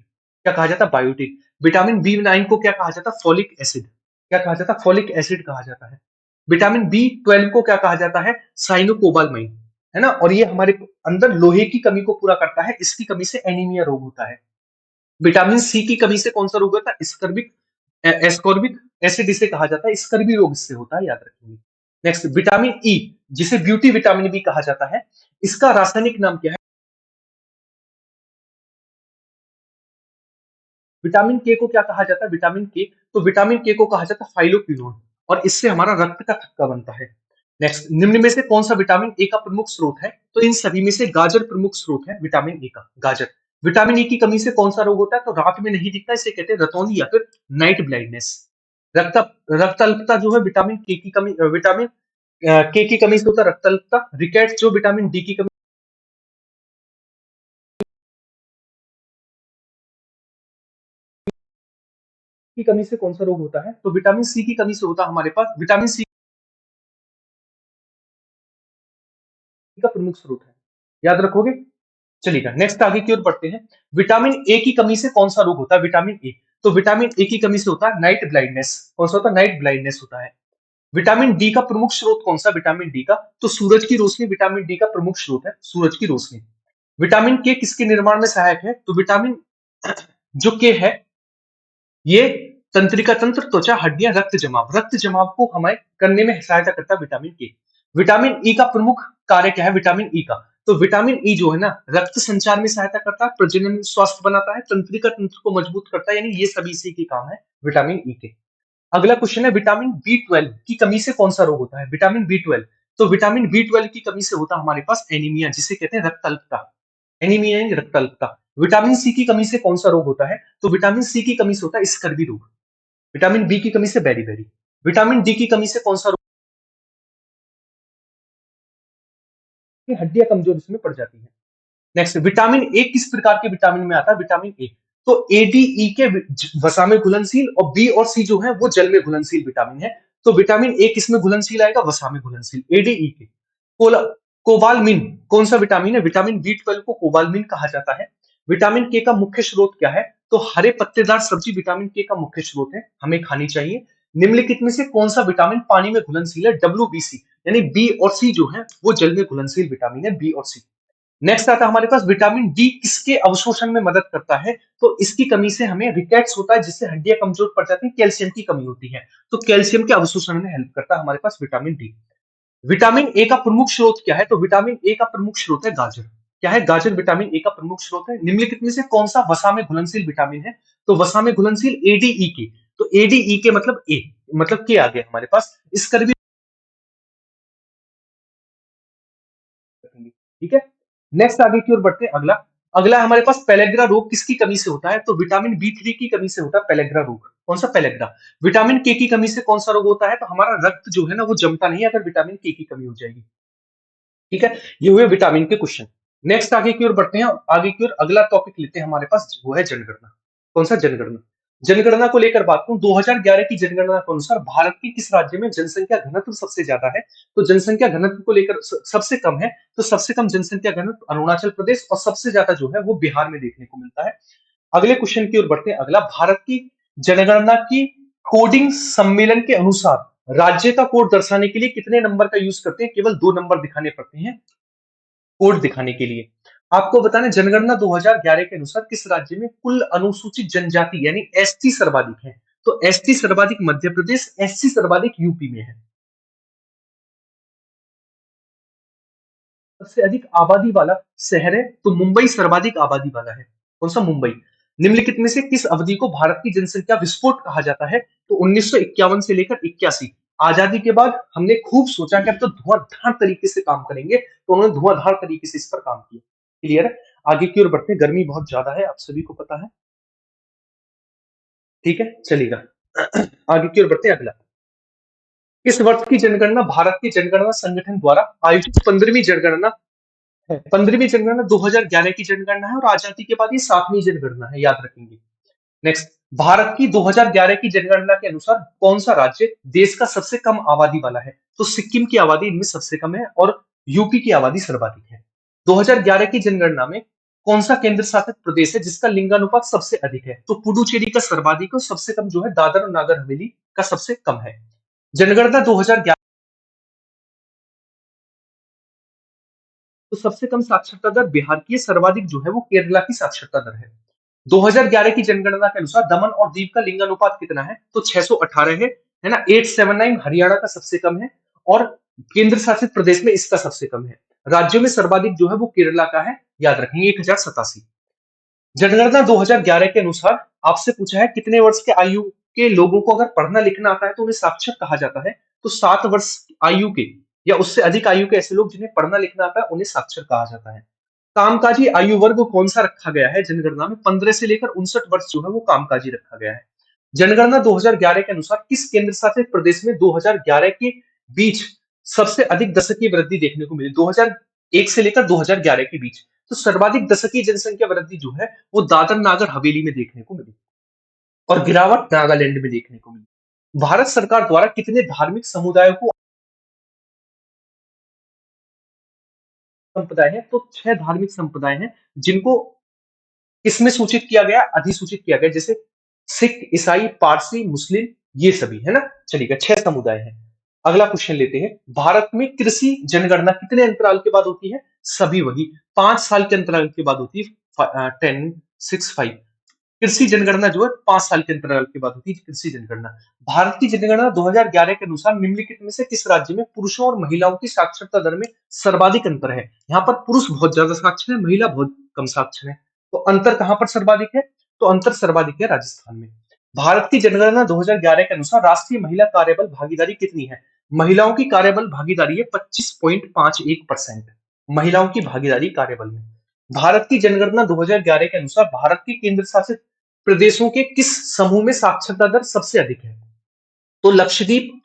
Speaker 1: क्या कहा जाता है? बायोटिन। विटामिन बी नाइन को क्या कहा जाता है? Folic acid. क्या कहा जाता है? फॉलिक एसिड कहा जाता है। विटामिन बी ट्वेल्व को क्या कहा जाता है? साइनोकोबालमाइन। है ना, और ये हमारे अंदर लोहे की कमी को पूरा करता है, इसकी कमी से एनीमिया रोग होता है। विटामिन सी की कमी से कौन सा रोग होता है? स्कर्बिक एस्कॉर्बिक एसिड इसे कहा जाता है, स्कर्बी रोग इससे होता है, याद रखेंगे। नेक्स्ट विटामिन ई, जिसे ब्यूटी विटामिन भी कहा जाता है, इसका रासायनिक नाम क्या है? विटामिन के को क्या कहा जाता है? विटामिन के, तो विटामिन के को कहा जाता है फाइलोक्विनोन, और इससे हमारा रक्त का थक्का बनता है। नेक्स्ट, निम्न में से कौन सा विटामिन ए का प्रमुख स्रोत है? तो इन सभी में से गाजर प्रमुख स्रोत है विटामिन ए का, गाजर। विटामिन ए की कमी से कौन सा रोग होता है? तो रात में नहीं दिखता, इसे कहते हैं रतौंधी या फिर नाइट ब्लाइंडनेस। रक्त रक्त अल्पता जो है विटामिन के की कमी, विटामिन के की कमी से होता है रक्त अल्पता। रिकेट जो विटामिन डी की कमी से कौन सा रोग होता है? तो विटामिन सी की कमी से होता है हमारे पास, विटामिन सी का प्रमुख स्रोत है, याद रखोगे। चलिएगा, नेक्स्ट आगे की ओर बढ़ते हैं। विटामिन ए की कमी से कौन सा रोग होता है? विटामिन ए, तो विटामिन ए की कमी से होता है नाइट ब्लाइंडनेस। कौन सा होता है? नाइट ब्लाइंडनेस होता है। विटामिन डी का प्रमुख स्रोत कौन सा? विटामिन डी का, तो सूरज की रोशनी विटामिन डी का प्रमुख स्रोत है, सूरज की रोशनी। विटामिन के किसके निर्माण में सहायक है? तो विटामिन जो के है, ये तंत्रिका तंत्र, त्वचा, हड्डियां, रक्त जमाव को हमें करने में सहायता करता है विटामिन के। विटामिन ई का प्रमुख कार्य क्या है? विटामिन ई का, तो विटामिन ई जो है ना, रक्त संचार में सहायता करता है, प्रजनन स्वास्थ्य बनाता है, तंत्रिका तंत्र को मजबूत करता है, यानी ये सभी इसी के काम है विटामिन ई के। अगला क्वेश्चन है विटामिन बी ट्वेल्व की कमी से कौन सा रोग होता है? विटामिन बी ट्वेल्व, तो विटामिन बी ट्वेल्व की कमी से होता है हमारे पास एनीमिया, जिसे कहते हैं रक्त अल्पता। एनीमिया यानी रक्त अल्पता। विटामिन सी की कमी से कौन सा रोग होता है? तो विटामिन सी की कमी से होता है स्कर्वी रोग। विटामिन बी की कमी से बेरी बेरी। विटामिन डी की कमी से कौन सा रोग? हड्डियां कमजोर इसमें पड़ जाती है। नेक्स्ट, विटामिन ए किस प्रकार के विटामिन में आता है? विटामिन ए, तो एडीई के वसा में घुलनशील, और बी और सी जो है वो जल में घुलनशील विटामिन है। तो विटामिन ए किस में घुलनशील आएगा? वसा में घुलनशील, एडीई के। कोला कोबालमिन कौन सा विटामिन है? विटामिन बी ट्वेल्व को कोबालमिन कहा जाता है। विटामिन के का मुख्य स्रोत क्या है? तो हरे पत्तेदार सब्जी विटामिन के का मुख्य स्रोत है, हमें खानी चाहिए। निम्नलिखित में से कौन सा विटामिन पानी में घुलनशील है? डब्ल्यूबीसी, यानी बी और सी जो है वो जल में घुलनशील विटामिन है, बी और सी। नेक्स्ट आता है हमारे पास विटामिन डी किसके अवशोषण में मदद करता है? तो इसकी कमी से हमें रिकेट्स होता है, जिससे हड्डियां कमजोर पड़ जाती है, कैल्शियम की कमी होती है, तो कैल्शियम के अवशोषण में हेल्प करता है हमारे पास विटामिन डी। विटामिन ए का प्रमुख स्रोत क्या है? तो विटामिन ए का प्रमुख स्रोत है गाजर। क्या है? गाजर विटामिन ए का प्रमुख स्रोत है। निम्नलिखित में से कौन सा वसा में घुलनशील विटामिन है? तो वसा में घुलनशील एडीई के, तो एडीई के मतलब ए, मतलब के आ गया हमारे पास, इसका भी रखेंगे। ठीक है, नेक्स्ट आगे की ओर बढ़ते हैं। अगला अगला हमारे पास पेलेग्रा रोग किसकी कमी से होता है? तो विटामिन बी 3 की कमी से होता है पेलेग्रा रोग। कौन सा? पेलेग्रा। विटामिन के की कमी से कौन सा रोग होता है? तो हमारा रक्त जो है ना वो जमता नहीं है अगर विटामिन के की कमी हो जाएगी। ठीक है, ये हुए विटामिन के क्वेश्चन। नेक्स्ट आगे की ओर बढ़ते हैं। आगे की ओर अगला टॉपिक लेते हैं हमारे पास, वो है जनगणना। कौन सा? जनगणना। जनगणना को लेकर बात करूं, 2011 की जनगणना के अनुसार भारत के किस राज्य में जनसंख्या घनत्व सबसे ज्यादा है? तो जनसंख्या घनत्व को लेकर सबसे कम है, तो सबसे कम जनसंख्या घनत्व अरुणाचल प्रदेश और सबसे ज्यादा जो है वो बिहार में देखने को मिलता है। अगले क्वेश्चन की ओर बढ़ते हैं। अगला, भारत की जनगणना की कोडिंग सम्मेलन के अनुसार राज्य का कोड दर्शाने के लिए कितने नंबर का यूज करते हैं? केवल 2 नंबर दिखाने पड़ते हैं कोड दिखाने के लिए। आपको बताना, जनगणना 2011 के अनुसार किस राज्य में कुल अनुसूचित जनजाति यानी एसटी सर्वाधिक है? तो एसटी सर्वाधिक मध्य प्रदेश, एससी सर्वाधिक यूपी में है। सबसे अधिक आबादी वाला शहर है तो मुंबई सर्वाधिक आबादी वाला है। कौन सा? मुंबई। निम्नलिखित में से किस अवधि को भारत की जनसंख्या विस्फोट कहा जाता है? तो 1951 से लेकर 81। आजादी के बाद हमने खूब सोचा कि अब तो धुआंधार तरीके से काम करेंगे, तो उन्होंने धुआंधार तरीके से इस पर काम किया। क्लियर है? आगे की ओर बढ़ते हैं। गर्मी बहुत ज्यादा है, आप सभी को पता है। ठीक है, चलेगा। आगे की ओर बढ़ते हैं। अगला, इस वर्ष की जनगणना भारत के जनगणना संगठन द्वारा आयोजित 15वीं जनगणना है। 15वीं जनगणना 2011 की जनगणना है और आजादी के बाद ये 7वीं जनगणना है, याद रखेंगे। नेक्स्ट, भारत की 2011 की जनगणना के अनुसार कौन सा राज्य देश का सबसे कम आबादी वाला है? तो सिक्किम की आबादी इनमें सबसे कम है और यूपी की आबादी सर्वाधिक है। 2011 की जनगणना में कौन सा केंद्र शासित प्रदेश है जिसका लिंगानुपात सबसे अधिक है? तो पुडुचेरी का सर्वाधिक और सबसे कम जो है दादर और नागर हवेली का सबसे कम है। जनगणना 2011, तो सबसे कम साक्षरता दर बिहार की है, सर्वाधिक जो है वो केरला की साक्षरता दर है। 2011 की जनगणना के अनुसार दमन और दीव का लिंगानुपात कितना है? तो 618 है ना। 879 हरियाणा का सबसे कम है और केंद्र शासित प्रदेश में इसका सबसे कम है। राज्यों में सर्वाधिक जो है वो केरला का है, याद रखेंगे, 1087। जनगणना 2011 के अनुसार आपसे पूछा है कितने वर्ष के आयु के लोगों को अगर पढ़ना लिखना आता है तो उन्हें साक्षर कहा जाता है? तो 7 वर्ष आयु के या उससे अधिक आयु के ऐसे लोग जिन्हें पढ़ना लिखना आता है उन्हें साक्षर कहा जाता है। कामकाजी आयु वर्ग कौन सा रखा गया है जनगणना में? 15 से लेकर 59 वर्ष जो है वो कामकाजी रखा गया है। जनगणना 2011 के अनुसार किस केंद्र शासित प्रदेश में 2011 के बीच सबसे अधिक दशकीय वृद्धि देखने को मिली? 2001 से लेकर 2011 के बीच तो सर्वाधिक दशकीय जनसंख्या वृद्धि जो है वो दादर नागर हवेली में देखने को मिली और गिरावट नागालैंड में देखने को मिली। भारत सरकार द्वारा कितने धार्मिक समुदायों को संप्रदाय है? तो 6 धार्मिक संप्रदाय हैं जिनको इसमें सूचित किया गया, अधिसूचित किया गया, जैसे सिख, ईसाई, पारसी, मुस्लिम, ये सभी है ना। चलिएगा, 6 समुदाय हैं। अगला क्वेश्चन लेते हैं। भारत में कृषि जनगणना कितने अंतराल के बाद होती है? सभी वही 5 साल के अंतराल के बाद होती है। 10, 6, 5। कृषि जनगणना जो है 5 साल के अंतराल के बाद होती है कृषि जनगणना। भारत की जनगणना 2011 के अनुसार निम्नलिखित में से किस राज्य में पुरुषों और महिलाओं की साक्षरता दर में सर्वाधिक अंतर है? यहाँ पर पुरुष बहुत ज्यादा साक्षर है, महिला बहुत कम साक्षर है। तो अंतर कहां पर सर्वाधिक है? तो अंतर सर्वाधिक है राजस्थान में। भारत की जनगणना 2011 के अनुसार राष्ट्रीय महिला कार्यबल भागीदारी कितनी है? महिलाओं की कार्यबल भागीदारी है 25.51%। महिलाओं की भागीदारी कार्यबल में। भारत की जनगणना 2011 के अनुसार भारत के केंद्र शासित प्रदेशों के किस समूह में साक्षरता दर सबसे अधिक है? तो लक्षद्वीप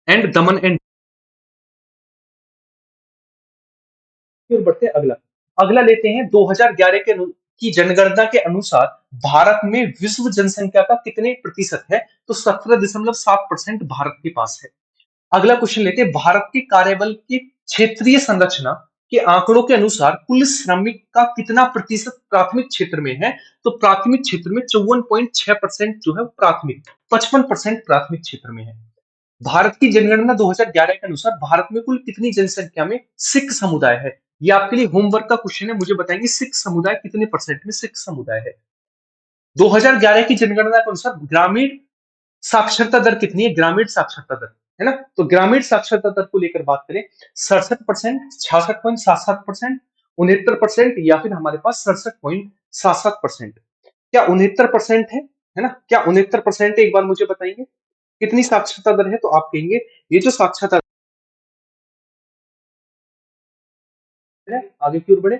Speaker 1: एंड दमन एंड। फिर बढ़ते हैं अगला। अगला लेते हैं 2011 की जनगणना के अनुसार भारत में विश्व जनसंख्या का कितने प्रतिशत है? तो 17.7% भारत के पास है। अगला क्वेश्चन लेते हैं। भारत के कार्यबल की क्षेत्रीय संरचना के आंकड़ों के अनुसार कुल श्रमिक का कितना प्रतिशत प्राथमिक क्षेत्र में है? तो प्राथमिक क्षेत्र में 54.6% जो है प्राथमिक, 55% प्राथमिक क्षेत्र में है। भारत की जनगणना 2011 के अनुसार भारत में कुल कितनी जनसंख्या में सिख समुदाय है? ये आपके लिए होमवर्क का क्वेश्चन है, मुझे बताएंगे सिख समुदाय कितने परसेंट में सिख समुदाय है। 2011 की जनगणना के अनुसार ग्रामीण साक्षरता दर कितनी है? ग्रामीण साक्षरता दर, है ना। तो ग्रामीण साक्षरता दर को लेकर बात करें, 67%, 66.77%, 69% या फिर हमारे पास 67.77%। क्या 69% है ना? क्या 69% एक बार मुझे बताएंगे कितनी साक्षरता दर है? तो आप कहेंगे ये जो साक्षरता दर है। आगे की ओर बढ़े।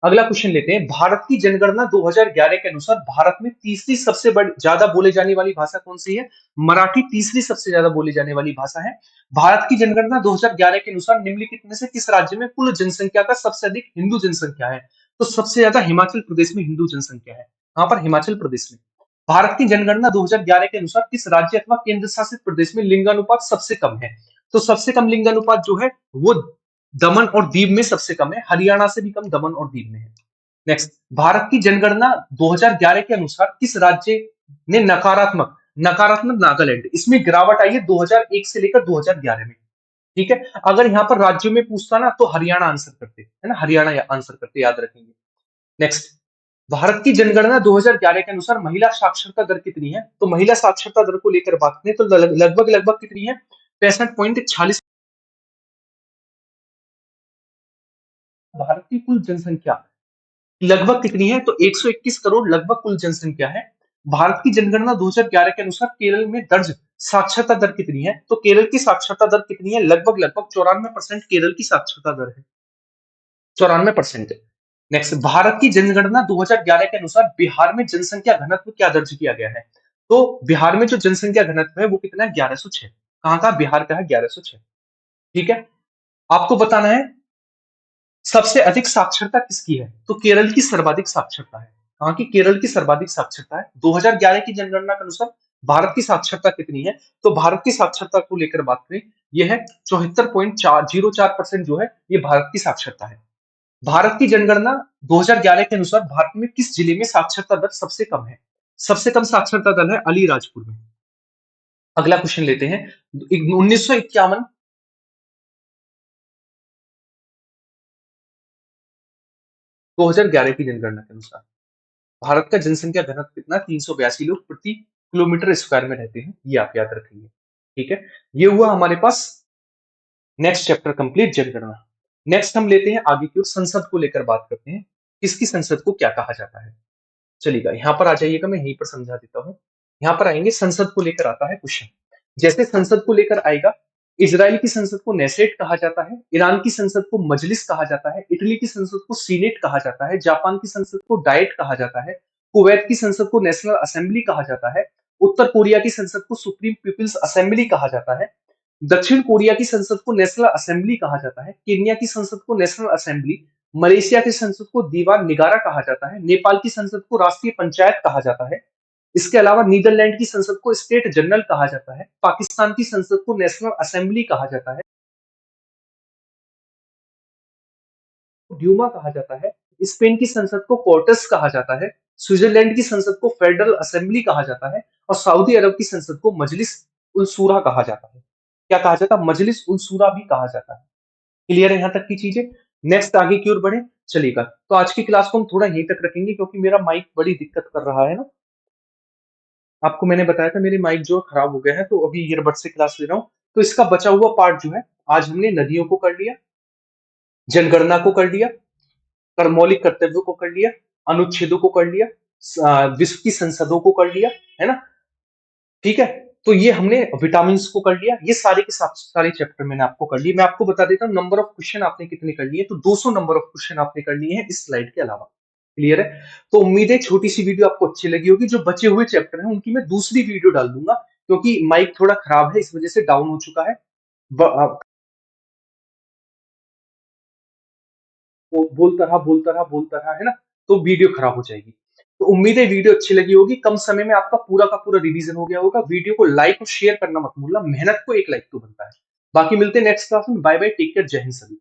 Speaker 1: अगला क्वेश्चन लेते हैं। भारत की जनगणना 2011 के अनुसार भारत में तीसरी सबसे बड़ी ज्यादा बोले जाने वाली भाषा कौन सी है? मराठी तीसरी सबसे ज्यादा बोली जाने वाली भाषा है। भारत की जनगणना 2011 के अनुसार निम्नलिखित में से किस राज्य में कुल जनसंख्या का सबसे अधिक हिंदू जनसंख्या है? तो सबसे ज्यादा हिमाचल प्रदेश में हिंदू जनसंख्या है। कहां पर? हिमाचल प्रदेश में। भारत की जनगणना 2011 के अनुसार किस राज्य अथवा केंद्र शासित प्रदेश में लिंगानुपात सबसे कम है? तो सबसे कम लिंगानुपात जो है वो दमन और दीव में सबसे कम है। हरियाणा से भी कम दमन और दीव में है। नेक्स्ट, भारत की जनगणना 2011 के अनुसार किस राज्य ने नकारात्मक नकारात्मक नागालैंड, इसमें गिरावट आई है 2001 से लेकर 2011 में। ठीक है, अगर यहाँ पर राज्यों में पूछता ना तो हरियाणा आंसर करते, है ना, हरियाणा आंसर करते, याद रखेंगे। नेक्स्ट, भारत की जनगणना 2011 के अनुसार महिला साक्षरता दर कितनी है? तो महिला साक्षरता दर को लेकर बात करें तो लगभग लगभग कितनी है? 65.46। भारत की कुल जनसंख्या लगभग कितनी है? तो 121 करोड़ लगभग कुल जनसंख्या है। भारत की जनगणना 2011 के अनुसार केरल में दर्ज साक्षरता दर कितनी है? तो केरल की साक्षरता दर कितनी है? लगभग लगभग 94% केरल की साक्षरता दर है। 94%। नेक्स्ट, भारत की जनगणना 2011 के अनुसार बिहार में जनसंख्या घनत्व क्या दर्ज किया गया है? तो बिहार में जो जनसंख्या घनत्व है वो कितना है? 1106। कहां का? बिहार का है 1106। ठीक है, आपको बताना है सबसे अधिक साक्षरता किसकी है? तो केरल की सर्वाधिक साक्षरता है। कहां की? केरल की सर्वाधिक साक्षरता है। 2011 की जनगणना के अनुसार भारत की साक्षरता कितनी है? तो भारत की साक्षरता को लेकर बात करें, यह है 74.04% जो है ये भारत की साक्षरता है। भारत की जनगणना 2011 के अनुसार भारत में किस जिले में साक्षरता दर सबसे कम है? सबसे कम साक्षरता दर है अलीराजपुर में। अगला क्वेश्चन लेते हैं। 1951 2011 की जनगणना के अनुसार भारत का जनसंख्या घनत्व कितना? 382 लोग प्रति किलोमीटर स्क्वायर में रहते हैं, ये आप याद रखेंगे। ठीक है, ये हुआ हमारे पास नेक्स्ट चैप्टर कंप्लीट, जनगणना। नेक्स्ट हम लेते हैं आगे की ओर, संसद को लेकर बात करते हैं। इसकी संसद को क्या कहा जाता है? चलिएगा, यहां पर आ जाइएगा, मैं यहीं पर समझा देता हूं। यहां पर आएंगे, संसद को लेकर आता है क्वेश्चन। जैसे संसद को लेकर आएगा, इजराइल की संसद को नेसेट कहा जाता है, ईरान की संसद को मजलिस कहा जाता है, इटली की संसद को सीनेट कहा जाता है, जापान की संसद को डाइट कहा जाता है, कुवैत की संसद को नेशनल असेंबली कहा जाता है, उत्तर कोरिया की संसद को सुप्रीम पीपल्स असेंबली कहा जाता है, दक्षिण कोरिया की संसद को नेशनल असेंबली कहा जाता है, केन्या की संसद को नेशनल असेंबली, मलेशिया की संसद को दीवान निगारा कहा जाता है, नेपाल की संसद को राष्ट्रीय पंचायत कहा जाता है, इसके अलावा नीदरलैंड की संसद को स्टेट जनरल कहा जाता है, पाकिस्तान की संसद को नेशनल असेंबली कहा जाता है, ड्यूमा कहा जाता है, स्पेन की संसद को कोर्टस कहा जाता है, स्विट्जरलैंड की संसद को फेडरल असेंबली कहा जाता है, और सऊदी अरब की संसद को मजलिस उल सूरा कहा जाता है। क्या कहा जाता है? मजलिस उल सूरा भी कहा जाता है। क्लियर है यहाँ तक की चीजें? नेक्स्ट आगे की ओर बढ़े, चलिएगा। तो आज की क्लास को हम थोड़ा यहीं तक रखेंगे क्योंकि मेरा माइक बड़ी दिक्कत कर रहा है ना। आपको मैंने बताया था मेरी माइक जो खराब हो गया है, तो अभी ईयरबड से क्लास ले रहा हूँ। तो इसका बचा हुआ पार्ट जो है, आज हमने नदियों को कर लिया, जनगणना को कर लिया, कर मौलिक कर्तव्यों को कर लिया, अनुच्छेदों को कर लिया, विश्व की संसदों को कर लिया, है ना। ठीक है, तो ये हमने विटामिन को कर लिया, ये सारे के सारे चैप्टर मैंने आपको कर लिए। मैं आपको बता देता हूँ नंबर ऑफ क्वेश्चन आपने कितने कर लिए, तो 200 नंबर ऑफ क्वेश्चन आपने कर लिए हैं इस स्लाइड के अलावा। क्लियर है? तो उम्मीद है छोटी सी वीडियो आपको अच्छी लगी होगी। जो बचे हुए चैप्टर हैं उनकी मैं दूसरी वीडियो डाल दूंगा, क्योंकि माइक थोड़ा खराब है, इस वजह से डाउन हो चुका है। बोलता रहा है ना, तो वीडियो खराब हो जाएगी। तो उम्मीद है वीडियो अच्छी लगी होगी, कम समय में आपका पूरा का पूरा रिवीजन हो गया होगा। वीडियो को लाइक और शेयर करना मत भूलना, मेहनत को एक लाइक तो बनता है। बाकी मिलते हैं नेक्स्ट क्लास में। बाय बाय, टेक केयर, जय हिंद सभी।